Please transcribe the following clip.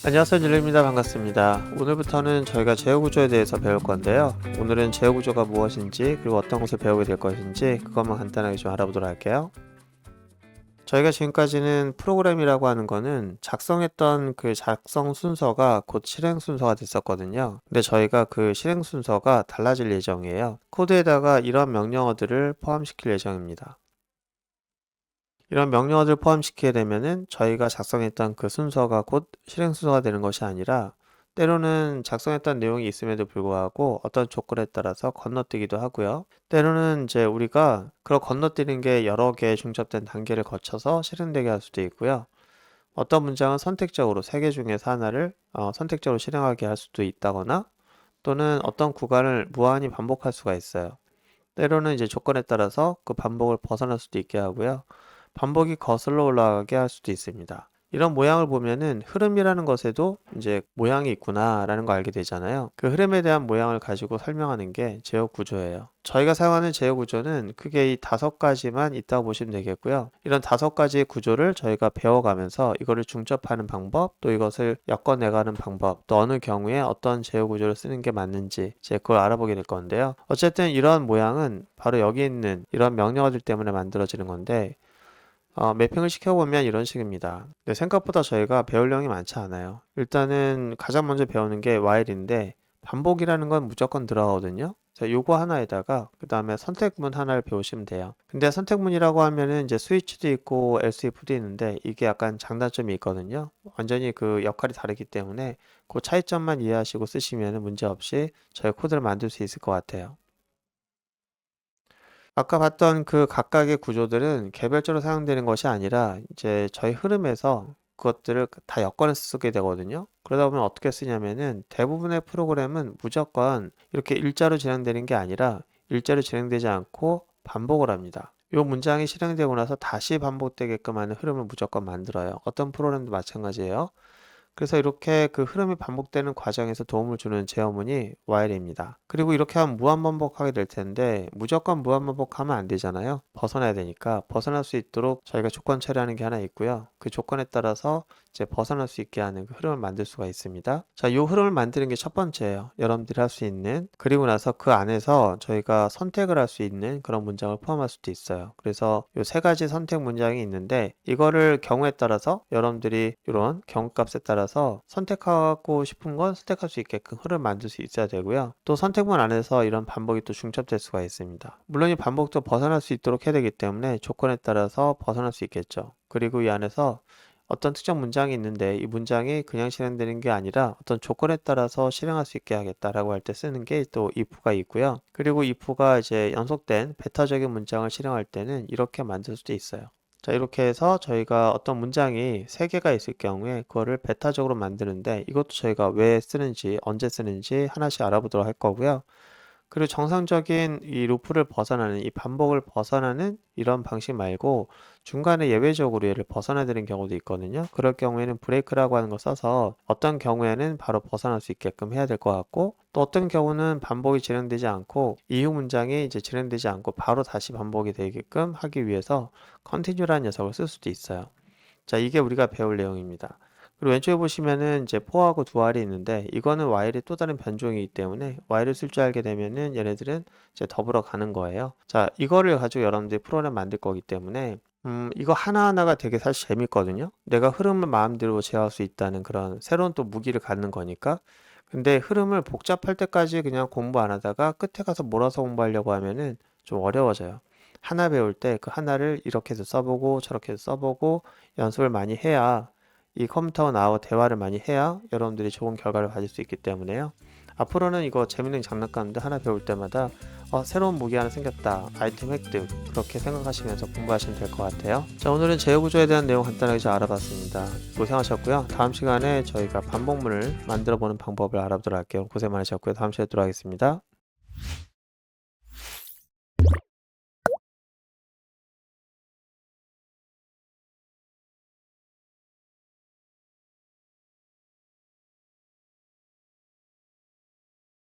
안녕하세요, 진리입니다. 반갑습니다. 오늘부터는 저희가 제어구조에 대해서 배울 건데요. 오늘은 제어구조가 무엇인지 그리고 어떤 것을 배우게 될 것인지 그것만 간단하게 좀 알아보도록 할게요. 저희가 지금까지는 프로그램이라고 하는 거는 작성했던 그 작성 순서가 곧 실행 순서가 됐었거든요. 근데 저희가 그 실행 순서가 달라질 예정이에요. 코드에다가 이런 명령어들을 포함시킬 예정입니다. 이런 명령어들을 포함시키게 되면은 저희가 작성했던 그 순서가 곧 실행 순서가 되는 것이 아니라 때로는 작성했던 내용이 있음에도 불구하고 어떤 조건에 따라서 건너뛰기도 하고요. 때로는 이제 우리가 그런 건너뛰는 게 여러 개의 중첩된 단계를 거쳐서 실행되게 할 수도 있고요. 어떤 문장은 선택적으로 세 개 중에서 하나를 선택적으로 실행하게 할 수도 있다거나 또는 어떤 구간을 무한히 반복할 수가 있어요. 때로는 이제 조건에 따라서 그 반복을 벗어날 수도 있게 하고요. 반복이 거슬러 올라가게 할 수도 있습니다. 이런 모양을 보면은 흐름이라는 것에도 이제 모양이 있구나라는 거 알게 되잖아요. 그 흐름에 대한 모양을 가지고 설명하는 게 제어 구조예요. 저희가 사용하는 제어 구조는 크게 이 5가지만 있다고 보시면 되겠고요. 이런 5가지의 구조를 저희가 배워가면서 이거를 중첩하는 방법, 또 이것을 엮어내가는 방법, 또 어느 경우에 어떤 제어 구조를 쓰는 게 맞는지 이제 그걸 알아보게 될 건데요. 어쨌든 이런 모양은 바로 여기 있는 이런 명령어들 때문에 만들어지는 건데 매핑을 시켜보면 이런 식입니다. 근데 생각보다 저희가 배울 내용이 많지 않아요. 일단은 가장 먼저 배우는 게 while인데 반복이라는 건 무조건 들어가거든요. 자, 요거 하나에다가 그 다음에 선택문 하나를 배우시면 돼요. 근데 선택문이라고 하면은 이제 스위치도 있고 else if도 있는데 이게 약간 장단점이 있거든요. 완전히 그 역할이 다르기 때문에 그 차이점만 이해하시고 쓰시면 문제없이 저희 코드를 만들 수 있을 것 같아요. 아까 봤던 그 각각의 구조들은 개별적으로 사용되는 것이 아니라 이제 저희 흐름에서 그것들을 다 엮어내서 쓰게 되거든요. 그러다 보면 어떻게 쓰냐면은 대부분의 프로그램은 무조건 이렇게 일자로 진행되는 게 아니라 일자로 진행되지 않고 반복을 합니다. 이 문장이 실행되고 나서 다시 반복되게끔 하는 흐름을 무조건 만들어요. 어떤 프로그램도 마찬가지예요. 그래서 이렇게 그 흐름이 반복되는 과정에서 도움을 주는 제어문이 while입니다. 그리고 이렇게 하면 무한반복하게 될 텐데 무조건 무한반복하면 안 되잖아요. 벗어나야 되니까 벗어날 수 있도록 저희가 조건 처리하는 게 하나 있고요. 그 조건에 따라서 이제 벗어날 수 있게 하는 그 흐름을 만들 수가 있습니다. 자, 이 흐름을 만드는 게 첫 번째예요. 여러분들이 할 수 있는. 그리고 나서 그 안에서 저희가 선택을 할 수 있는 그런 문장을 포함할 수도 있어요. 그래서 이 세 가지 선택 문장이 있는데 이거를 경우에 따라서 여러분들이 이런 경우값에 따라서 선택하고 싶은 건 선택할 수 있게끔 흐름을 만들 수 있어야 되고요. 또 선택문 안에서 이런 반복이 또 중첩될 수가 있습니다. 물론 이 반복도 벗어날 수 있도록 해야 되기 때문에 조건에 따라서 벗어날 수 있겠죠. 그리고 이 안에서 어떤 특정 문장이 있는데 이 문장이 그냥 실행되는 게 아니라 어떤 조건에 따라서 실행할 수 있게 하겠다라고 할 때 쓰는 게 또 if가 있고요. 그리고 if가 이제 연속된 배타적인 문장을 실행할 때는 이렇게 만들 수도 있어요. 자, 이렇게 해서 저희가 어떤 문장이 3개가 있을 경우에 그거를 배타적으로 만드는데 이것도 저희가 왜 쓰는지 언제 쓰는지 하나씩 알아보도록 할 거고요. 그리고 정상적인 이 루프를 벗어나는 이 반복을 벗어나는 이런 방식 말고 중간에 예외적으로 얘를 벗어나야 되는 경우도 있거든요. 그럴 경우에는 브레이크라고 하는 걸 써서 어떤 경우에는 바로 벗어날 수 있게끔 해야 될 것 같고 또 어떤 경우는 반복이 진행되지 않고 이후 문장이 이제 진행되지 않고 바로 다시 반복이 되게끔 하기 위해서 continue라는 녀석을 쓸 수도 있어요. 자, 이게 우리가 배울 내용입니다. 그리고 왼쪽에 보시면은 이제 for하고 do알이 있는데 이거는 while의 또 다른 변종이기 때문에 while을 쓸 줄 알게 되면은 얘네들은 이제 더불어 가는 거예요. 자, 이거를 가지고 여러분들이 프로그램 만들 거기 때문에 이거 하나하나가 되게 사실 재밌거든요. 내가 흐름을 마음대로 제어할 수 있다는 그런 새로운 또 무기를 갖는 거니까. 근데 흐름을 복잡할 때까지 그냥 공부 안 하다가 끝에 가서 몰아서 공부하려고 하면은 좀 어려워져요. 하나 배울 때 그 하나를 이렇게 해서 써보고 저렇게 해서 써보고 연습을 많이 해야 이 컴퓨터와 나와 대화를 많이 해야 여러분들이 좋은 결과를 가질 수 있기 때문에요. 앞으로는 이거 재밌는 장난감인데 하나 배울 때마다 새로운 무기 하나 생겼다, 아이템 획득, 그렇게 생각하시면서 공부하시면 될 것 같아요. 자, 오늘은 제어구조에 대한 내용 간단하게 좀 알아봤습니다. 고생하셨고요. 다음 시간에 저희가 반복문을 만들어 보는 방법을 알아보도록 할게요. 고생 많으셨고요. 다음 시간에 뵙도록 하겠습니다.